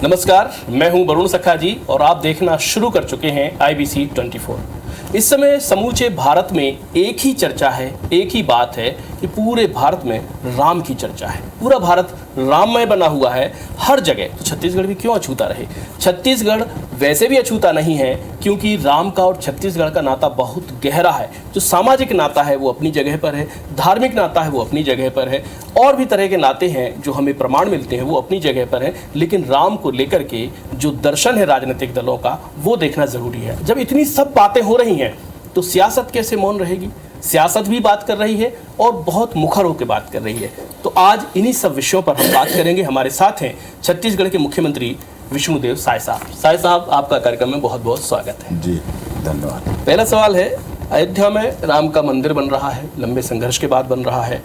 नमस्कार, मैं हूं वरुण सखा जी और आप देखना शुरू कर चुके हैं IBC 24। इस समय समूचे भारत में एक ही चर्चा है, एक ही बात है कि पूरे भारत में राम की चर्चा है। पूरा भारत राममय बना हुआ है हर जगह। तो छत्तीसगढ़ भी क्यों अछूता रहे? छत्तीसगढ़ वैसे भी अछूता नहीं है क्योंकि राम का और छत्तीसगढ़ का नाता बहुत गहरा है। जो सामाजिक नाता है वो अपनी जगह पर है, धार्मिक नाता है वो अपनी जगह पर है, और भी तरह के नाते हैं जो हमें प्रमाण मिलते हैं वो अपनी जगह पर है। लेकिन राम को लेकर के जो दर्शन है राजनीतिक दलों का वो देखना जरूरी है। जब इतनी सब बातें हो रही हैं तो सियासत कैसे मौन रहेगी? सियासत भी बात कर रही है और बहुत मुखर होकर बात कर रही है। तो आज इन्हीं सब विषयों पर हम बात करेंगे। हमारे साथ हैं छत्तीसगढ़ के मुख्यमंत्री विष्णुदेव साय साहब। साय साहब, आपका कार्यक्रम में बहुत बहुत स्वागत है। जी धन्यवाद। पहला सवाल है, अयोध्या में राम का मंदिर बन रहा है, लंबे संघर्ष के बाद बन रहा है,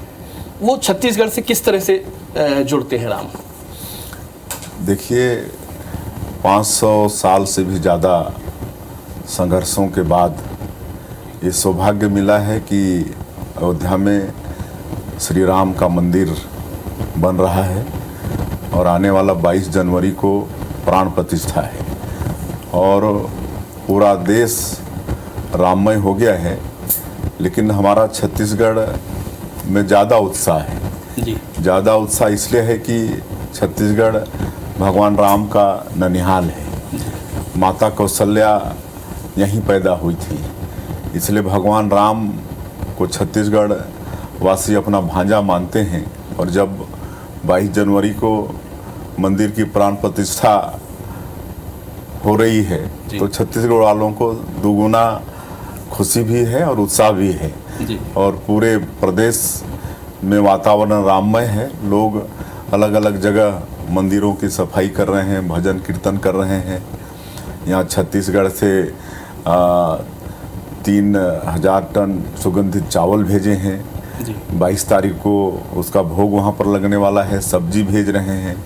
वो छत्तीसगढ़ से किस तरह से जुड़ते हैं राम? देखिए, 500 साल से भी ज़्यादा संघर्षों के बाद ये सौभाग्य मिला है कि अयोध्या में श्री राम का मंदिर बन रहा है और आने वाला 22 जनवरी को प्राण प्रतिष्ठा है और पूरा देश राममय हो गया है। लेकिन हमारा छत्तीसगढ़ में ज़्यादा उत्साह है। जी। ज़्यादा उत्साह इसलिए है कि छत्तीसगढ़ भगवान राम का ननिहाल है। माता कौशल्या यहीं पैदा हुई थी, इसलिए भगवान राम को छत्तीसगढ़ वासी अपना भांजा मानते हैं। और जब 22 जनवरी को मंदिर की प्राण प्रतिष्ठा हो रही है तो छत्तीसगढ़ वालों को दुगुना खुशी भी है और उत्साह भी है। जी। और पूरे प्रदेश में वातावरण राममय है। लोग अलग अलग जगह मंदिरों की सफाई कर रहे हैं, भजन कीर्तन कर रहे हैं। यहाँ छत्तीसगढ़ से 3000 टन सुगंधित चावल भेजे हैं। 22 तारीख को उसका भोग वहाँ पर लगने वाला है। सब्जी भेज रहे हैं।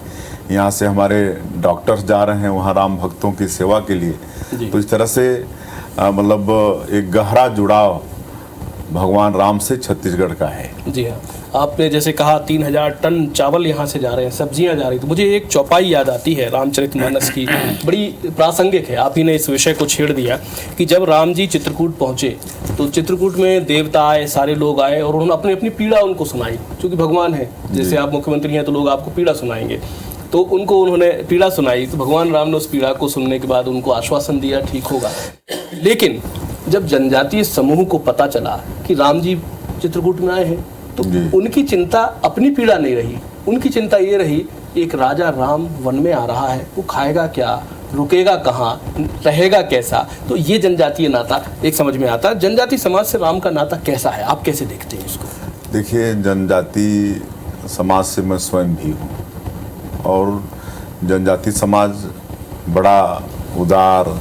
यहाँ से हमारे डॉक्टर्स जा रहे हैं वहाँ राम भक्तों की सेवा के लिए। तो इस तरह से मतलब एक गहरा जुड़ाव भगवान राम से छत्तीसगढ़ का है। जी हाँ, आपने जैसे कहा 3000 टन चावल यहाँ से जा रहे हैं, सब्जियाँ जा रही, तो मुझे एक चौपाई याद आती है रामचरितमानस की, बड़ी प्रासंगिक है। आप ही ने इस विषय को छेड़ दिया कि जब राम जी चित्रकूट पहुँचे तो चित्रकूट में देवता आए, सारे लोग आए और उन्होंने अपनी अपनी पीड़ा उनको सुनाई। क्योंकि भगवान है, जैसे आप मुख्यमंत्री हैं तो लोग आपको पीड़ा सुनाएंगे, तो उनको उन्होंने पीड़ा सुनाई। तो भगवान राम ने उस पीड़ा को सुनने के बाद उनको आश्वासन दिया ठीक होगा। लेकिन जब जनजातीय समूह को पता चला कि राम जी चित्रकूट में आए हैं तो उनकी चिंता अपनी पीड़ा नहीं रही, उनकी चिंता ये रही एक राजा राम वन में आ रहा है, वो खाएगा क्या, रुकेगा कहाँ, रहेगा कैसा। तो ये जनजातीय नाता एक समझ में आता है। जनजातीय समाज से राम का नाता कैसा है, आप कैसे देखते हैं इसको? देखिए, जनजातीय समाज से मैं स्वयं भी हूँ और जनजातीय समाज बड़ा उदार,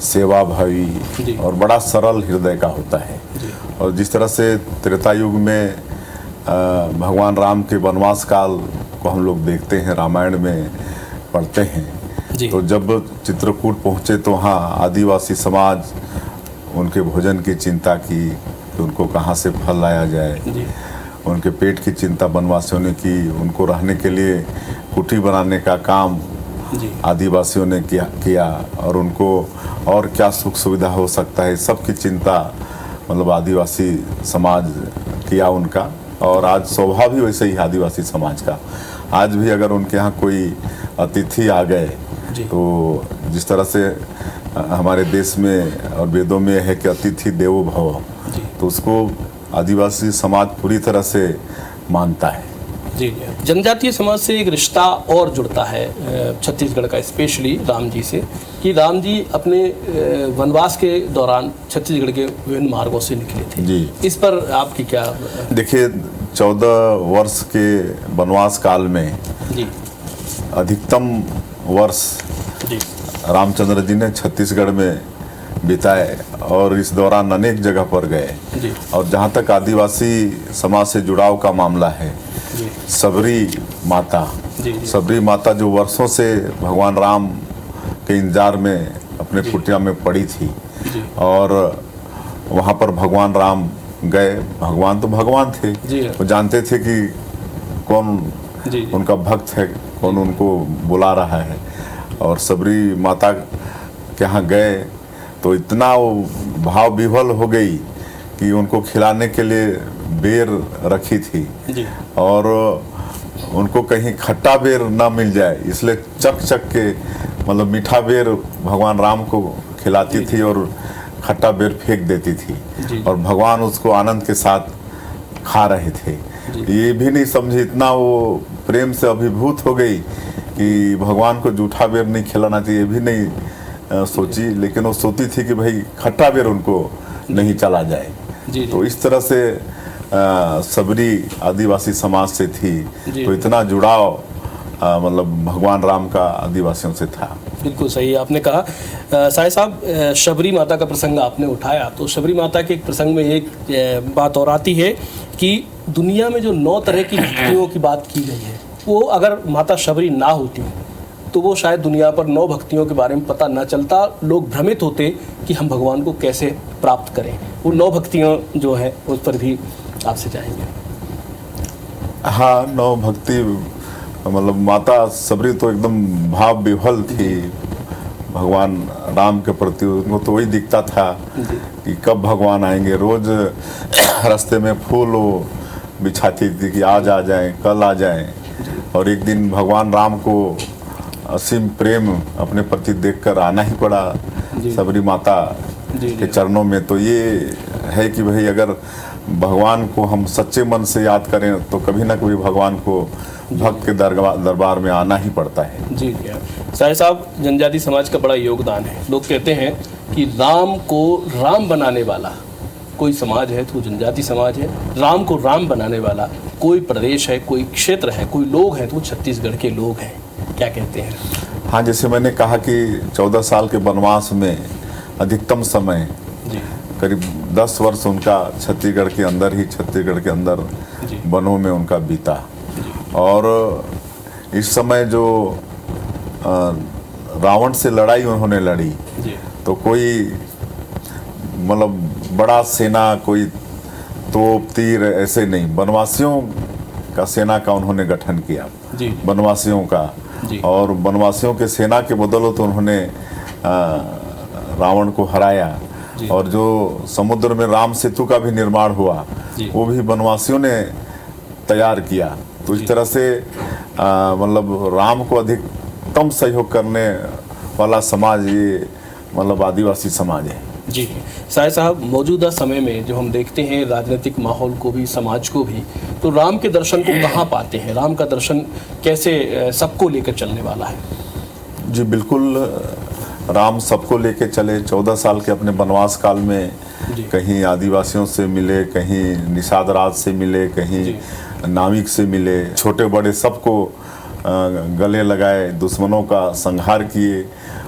सेवाभावी और बड़ा सरल हृदय का होता है। और जिस तरह से त्रेता युग में भगवान राम के वनवास काल को हम लोग देखते हैं, रामायण में पढ़ते हैं, तो जब चित्रकूट पहुँचे तो वहाँ आदिवासी समाज उनके भोजन की चिंता की कि उनको कहाँ से फल लाया जाए। उनके पेट की चिंता वनवासियों ने की। उनको रहने के लिए कुटी बनाने का काम आदिवासियों ने किया और उनको और क्या सुख सुविधा हो सकता है, सबकी चिंता मतलब आदिवासी समाज किया उनका। और आज स्वभाव भी वैसे ही आदिवासी समाज का। आज भी अगर उनके यहाँ कोई अतिथि आ गए तो जिस तरह से हमारे देश में और वेदों में है कि अतिथि देवो भव, तो उसको आदिवासी समाज पूरी तरह से मानता है। जी। जनजातीय समाज से एक रिश्ता और जुड़ता है छत्तीसगढ़ का, स्पेशली राम जी से, कि राम जी अपने वनवास के दौरान छत्तीसगढ़ के विभिन्न मार्गों से निकले थे। जी। इस पर आपकी क्या? देखिए, 14 वर्ष के वनवास काल में अधिकतम वर्ष रामचंद्र जी ने छत्तीसगढ़ में बिताए और इस दौरान अनेक जगह पर गए। और जहाँ तक आदिवासी समाज से जुड़ाव का मामला है, सबरी माता जो वर्षों से भगवान राम के इंतजार में अपने कुटिया में पड़ी थी और वहाँ पर भगवान राम गए। भगवान तो भगवान थे, वो जानते थे कि कौन उनका भक्त है, कौन उनको बुला रहा है। और सबरी माता के यहाँ गए तो इतना वो भाव विह्वल हो गई कि उनको खिलाने के लिए बेर रखी थी जी। और उनको कहीं खट्टा बेर ना मिल जाए इसलिए चक चक के मतलब मीठा बेर भगवान राम को खिलाती थी और खट्टा बेर फेंक देती थी और भगवान उसको आनंद के साथ खा रहे थे। ये भी नहीं समझी, इतना वो प्रेम से अभिभूत हो गई कि भगवान को जूठा बेर नहीं खिलाना चाहिए, ये भी नहीं सोची, लेकिन वो सोचती थी कि भाई खट्टा बेर उनको नहीं चला जाए। तो इस तरह से सबरी आदिवासी समाज से थी, तो इतना जुड़ाव मतलब भगवान राम का आदिवासियों से था। बिल्कुल सही आपने कहा। साहिब साहब, शबरी माता का प्रसंग आपने उठाया, तो शबरी माता के एक प्रसंग में एक बात और आती है कि दुनिया में जो 9 तरह की भक्तियों की बात की गई है, वो अगर माता शबरी ना होती तो वो शायद दुनिया पर 9 भक्तियों के बारे में पता ना चलता, लोग भ्रमित होते कि हम भगवान को कैसे प्राप्त करें। वो 9 भक्तियाँ जो हैं उस पर भी आपसे जाएंगे। हाँ, 9 भक्ति मतलब माता सबरी तो एकदम भाव विह्वल थी भगवान राम के प्रति। उनको तो वही दिखता था कि कब भगवान आएंगे। रोज रास्ते में फूल वो बिछाती थी कि आज आ जाएं, कल आ जाएं। और एक दिन भगवान राम को असीम प्रेम अपने प्रति देखकर आना ही पड़ा सबरी माता के चरणों में। तो ये है कि भाई अगर भगवान को हम सच्चे मन से याद करें तो कभी ना कभी भगवान को भक्त के दरबार में आना ही पड़ता है। जी साहिब साहब, जनजाति समाज का बड़ा योगदान है। लोग कहते हैं कि राम को राम बनाने वाला कोई समाज है तो जनजाति समाज है, राम को राम बनाने वाला कोई प्रदेश है, कोई क्षेत्र है, कोई लोग हैं तो छत्तीसगढ़ के लोग हैं। क्या कहते हैं? हाँ, जैसे मैंने कहा कि 14 साल के वनवास में अधिकतम समय करीब 10 वर्ष उनका छत्तीसगढ़ के अंदर वनों में उनका बीता। और इस समय जो रावण से लड़ाई उन्होंने लड़ी तो कोई मतलब बड़ा सेना, कोई तोप तीर ऐसे नहीं, वनवासियों का सेना का उन्होंने गठन किया, वनवासियों का। और वनवासियों के सेना के बदौलत उन्होंने रावण को हराया। और जो समुद्र में राम सेतु का भी निर्माण हुआ वो भी वनवासियों ने तैयार किया। तो इस तरह से मतलब राम को अधिकतम सहयोग करने वाला समाज ये मतलब आदिवासी समाज है। जी साहिब साहब, मौजूदा समय में जो हम देखते हैं राजनीतिक माहौल को भी, समाज को भी, तो राम के दर्शन को कहाँ पाते हैं? राम का दर्शन कैसे सबको लेकर चलने वाला है? जी बिल्कुल, राम सबको लेके चले। 14 साल के अपने वनवास काल में कहीं आदिवासियों से मिले, कहीं निषाद राज से मिले, कहीं नाविक से मिले, छोटे बड़े सबको गले लगाए, दुश्मनों का संहार किए।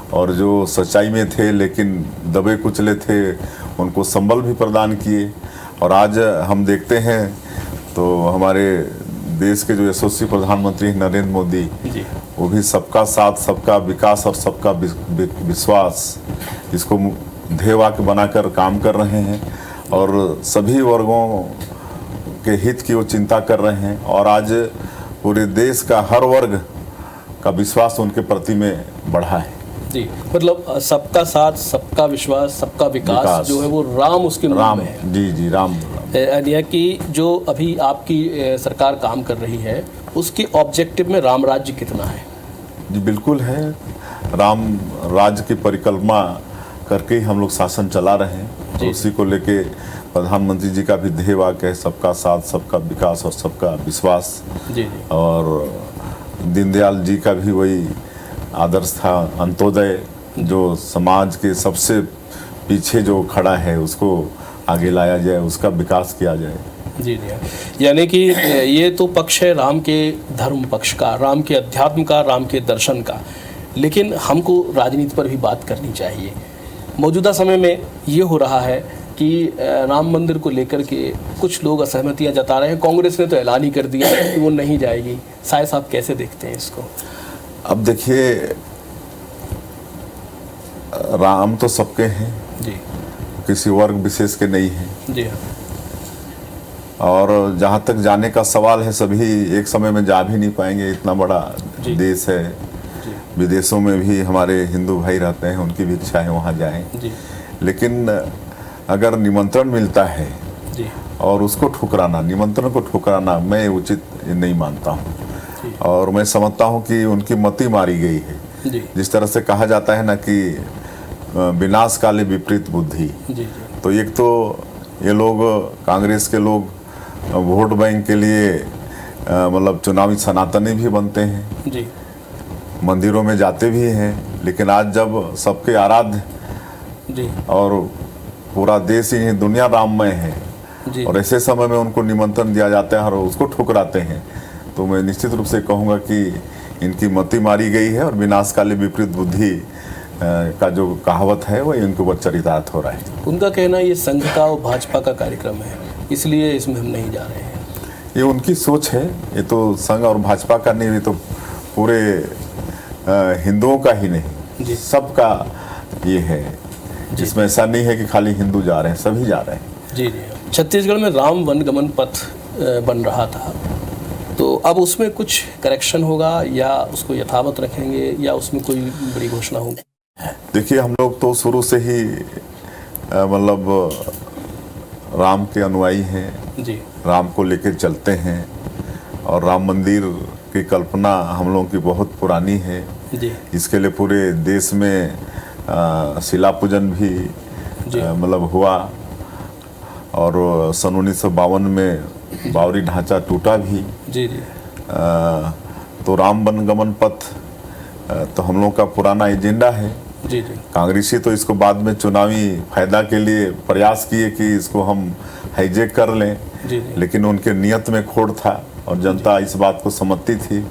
और जो सच्चाई में थे लेकिन दबे कुचले थे उनको संबल भी प्रदान किए। और आज हम देखते हैं तो हमारे देश के जो यशस्वी प्रधानमंत्री नरेंद्र मोदी, वो भी सबका साथ, सबका विकास और सबका विश्वास, इसको ध्येय वाक्य बनाकर काम कर रहे हैं और सभी वर्गों के हित की वो चिंता कर रहे हैं। और आज पूरे देश का हर वर्ग का विश्वास उनके प्रति में बढ़ा है। जी, मतलब सबका साथ, सबका विश्वास, सबका विकास जो है वो राम उसके नाम है। जी राम। यानी कि जो अभी आपकी सरकार काम कर रही है उसके ऑब्जेक्टिव में राम राज्य कितना है? जी बिल्कुल है। राम राज्य की परिकल्पना करके ही हम लोग शासन चला रहे हैं। तो उसी को लेके प्रधानमंत्री जी का भी ध्येय वाक्य है, सबका साथ, सबका विकास और सबका विश्वास। और दीनदयाल जी का भी वही आदर्श था, अंत्योदय, जो समाज के सबसे पीछे जो खड़ा है उसको आगे लाया जाए, उसका विकास किया जाए। जी, यानी कि ये तो पक्ष है राम के धर्म पक्ष का, राम के अध्यात्म का, राम के दर्शन का। लेकिन हमको राजनीति पर भी बात करनी चाहिए। मौजूदा समय में ये हो रहा है कि राम मंदिर को लेकर के कुछ लोग असहमतियां जता रहे हैं। कांग्रेस ने तो ऐलान ही कर दिया है कि वो नहीं जाएगी। साहिब साहब कैसे देखते हैं इसको? अब देखिए, राम तो सबके हैं जी, किसी वर्ग विशेष के नहीं है जी हाँ। और जहाँ तक जाने का सवाल है, सभी एक समय में जा भी नहीं पाएंगे। इतना बड़ा देश है विदेशों में भी हमारे हिंदू भाई रहते हैं, उनकी भी इच्छा है वहाँ जाएं। जी लेकिन अगर निमंत्रण मिलता है जी और उसको ठुकराना, निमंत्रण को ठुकराना मैं उचित नहीं मानता हूँ। और मैं समझता हूँ कि उनकी मति मारी गई है। जी जिस तरह से कहा जाता है ना कि विनाश काले विपरीत बुद्धि, जी जी तो एक तो ये लोग, कांग्रेस के लोग वोट बैंक के लिए मतलब चुनावी सनातनी भी बनते हैं, जी मंदिरों में जाते भी हैं, लेकिन आज जब सबके आराध्य जी और पूरा देश ही दुनिया राममय है जी और ऐसे समय में उनको निमंत्रण दिया जाता है और उसको ठुकराते हैं, तो मैं निश्चित रूप से कहूँगा कि इनकी मति मारी गई है और विनाश काले विपरीत बुद्धि का जो कहावत है वो इनके ऊपर चरितार्थ हो रहा है। उनका कहना ये संघ का और भाजपा का कार्यक्रम है, इसलिए इसमें हम नहीं जा रहे हैं। ये उनकी सोच है, ये तो संघ और भाजपा का नहीं, ये तो पूरे हिंदुओं का ही नहीं, जी। सबका ये है। जिसमें ऐसा नहीं है कि खाली हिंदू जा रहे हैं, सभी जा रहे हैं। जी जी। छत्तीसगढ़ में राम वनगमन पथ बन रहा था, तो अब उसमें कुछ करेक्शन होगा या उसको यथावत रखेंगे या उसमें कोई बड़ी घोषणा होगी? देखिए, हम लोग तो शुरू से ही मतलब राम के अनुयायी हैं, जी राम को लेकर चलते हैं और राम मंदिर की कल्पना हम लोगों की बहुत पुरानी है। जी इसके लिए पूरे देश में शिला पूजन भी मतलब हुआ और सन 1952 में बावरी ढांचा टूटा भी। जी जी। तो राम वनगमन पथ तो हम लोग का पुराना एजेंडा है। जी जी कांग्रेसी तो इसको बाद में चुनावी फायदा के लिए प्रयास किए कि इसको हम हाईजेक कर लें, जी जी। लेकिन उनके नियत में खोट था और जनता इस बात को समझती थी,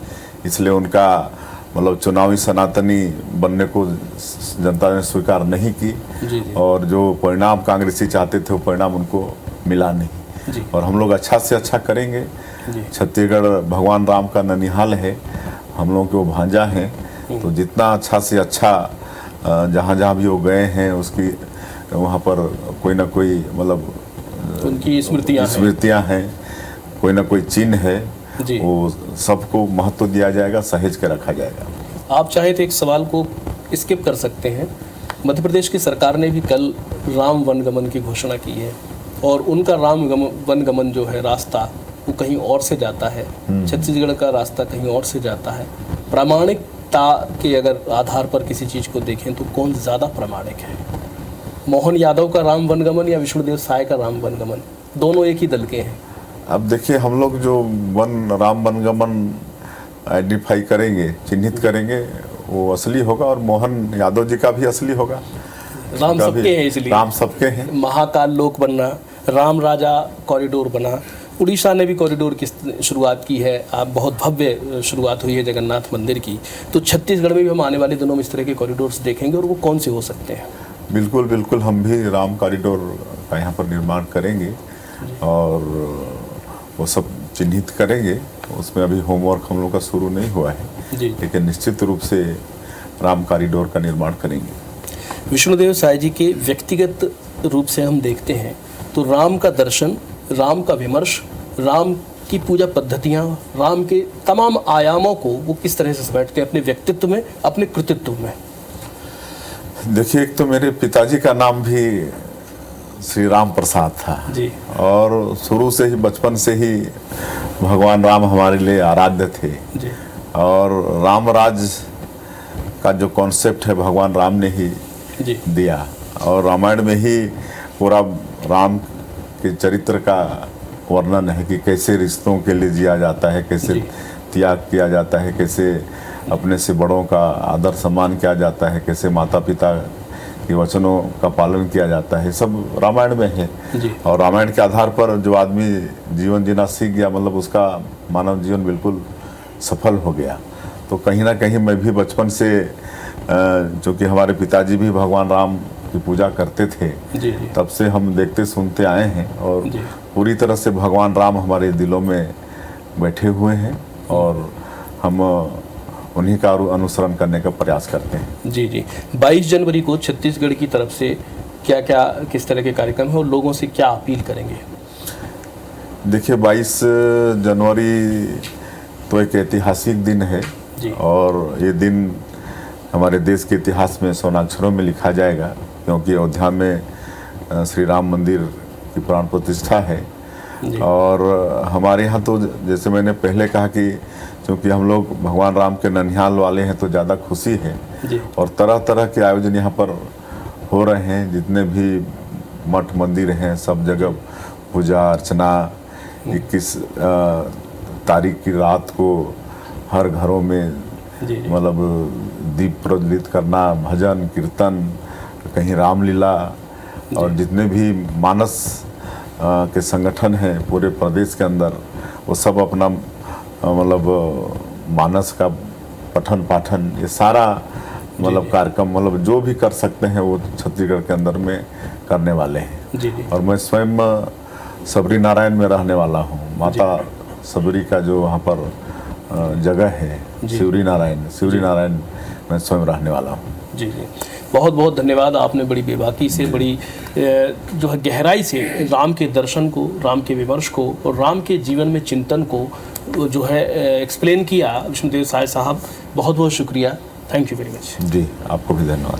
इसलिए उनका मतलब चुनावी सनातनी बनने को जनता ने स्वीकार नहीं की। जी जी। और जो परिणाम कांग्रेसी चाहते थे वो परिणाम उनको मिला नहीं। जी। और हम लोग अच्छा से अच्छा करेंगे। जी। छत्तीसगढ़ भगवान राम का ननिहाल है, हम लोग के वो भांजा हैं, तो जितना अच्छा से अच्छा जहाँ जहाँ भी वो गए हैं उसकी वहाँ पर कोई ना कोई मतलब उनकी स्मृतियाँ हैं, कोई ना कोई चिन्ह है, जी। वो सबको महत्व दिया जाएगा, सहेज के रखा जाएगा। आप चाहे तो एक सवाल को स्किप कर सकते हैं। मध्य प्रदेश की सरकार ने भी कल राम वनगमन की घोषणा की है और उनका वनगमन जो है रास्ता वो कहीं और से जाता है, छत्तीसगढ़ का रास्ता कहीं और से जाता है। प्रामाणिकता के अगर आधार पर किसी चीज़ को देखें तो कौन ज़्यादा प्रामाणिक है, मोहन यादव का राम वनगमन या विष्णुदेव साय का राम वनगमन? दोनों एक ही दल के हैं। अब देखिए, हम लोग जो राम वनगमन आइडेंटिफाई करेंगे, चिन्हित करेंगे, वो असली होगा और मोहन यादव जी का भी असली होगा। राम सबके हैं, इसलिए राम सबके हैं। महाकाल लोक बनना, राम राजा कॉरिडोर बना, उड़ीसा ने भी कॉरिडोर की शुरुआत की है, आप बहुत भव्य शुरुआत हुई है जगन्नाथ मंदिर की। तो छत्तीसगढ़ में भी हम आने वाले दिनों में इस तरह के कॉरिडोर्स देखेंगे और वो कौन से हो सकते हैं? बिल्कुल बिल्कुल, हम भी राम कॉरिडोर का यहाँ पर निर्माण करेंगे और वो सब चिन्हित करेंगे। उसमें अभी होमवर्क हम लोग का शुरू नहीं हुआ है जी, लेकिन निश्चित रूप से राम कॉरिडोर का निर्माण करेंगे। विष्णुदेव साय जी के व्यक्तिगत रूप से हम देखते हैं तो राम का दर्शन, राम का विमर्श, राम की पूजा पद्धतियाँ, राम के तमाम आयामों को वो किस तरह से समेटते हैं अपने व्यक्तित्व में, अपने कृतित्व में? देखिए, एक तो मेरे पिताजी का नाम भी श्री राम प्रसाद था जी, और शुरू से ही, बचपन से ही भगवान राम हमारे लिए आराध्य थे जी, और राम राज का जो कॉन्सेप्ट है भगवान राम ने ही जी, दिया और रामायण में ही पूरा राम के चरित्र का वर्णन है कि कैसे रिश्तों के लिए जिया जाता है, कैसे त्याग किया जाता है, कैसे अपने से बड़ों का आदर सम्मान किया जाता है, कैसे माता पिता के वचनों का पालन किया जाता है, सब रामायण में है। और रामायण के आधार पर जो आदमी जीवन जीना सीख गया, मतलब उसका मानव जीवन बिल्कुल सफल हो गया। तो कहीं ना कहीं मैं भी बचपन से, जो कि हमारे पिताजी भी भगवान राम की पूजा करते थे, तब से हम देखते सुनते आए हैं और पूरी तरह से भगवान राम हमारे दिलों में बैठे हुए हैं और हम उन्हीं का अनुसरण करने का प्रयास करते हैं। जी जी। 22 जनवरी को छत्तीसगढ़ की तरफ से क्या क्या, किस तरह के कार्यक्रम है और लोगों से क्या अपील करेंगे? देखिए, 22 जनवरी तो एक ऐतिहासिक दिन है और ये दिन हमारे देश के इतिहास में स्वर्णाक्षरों में लिखा जाएगा, क्योंकि अयोध्या में श्री राम मंदिर की प्राण प्रतिष्ठा है। और हमारे यहाँ तो जैसे मैंने पहले कहा कि क्योंकि हम लोग भगवान राम के ननिहाल वाले हैं तो ज़्यादा खुशी है और तरह तरह के आयोजन यहाँ पर हो रहे हैं। जितने भी मठ मंदिर हैं सब जगह पूजा अर्चना। 21 तारीख की रात को हर घरों में मतलब दीप प्रज्वलित करना, भजन कीर्तन, कहीं रामलीला, और जितने भी मानस के संगठन हैं पूरे प्रदेश के अंदर वो सब अपना मतलब मानस का पठन पाठन ये सारा मतलब कार्यक्रम मतलब जो भी कर सकते हैं वो छत्तीसगढ़ के अंदर में करने वाले हैं। और मैं स्वयं सबरी नारायण में रहने वाला हूँ। माता सबरी का जो वहाँ पर जगह है शिवरी नारायण मैं स्वयं रहने वाला हूँ। जी। बहुत बहुत धन्यवाद। आपने बड़ी बेबाकी से, बड़ी जो है गहराई से राम के दर्शन को, राम के विमर्श को और राम के जीवन में चिंतन को जो है एक्सप्लेन किया। विष्णुदेव साय साहब, बहुत बहुत शुक्रिया। Thank you very much. जी, आपको भी धन्यवाद।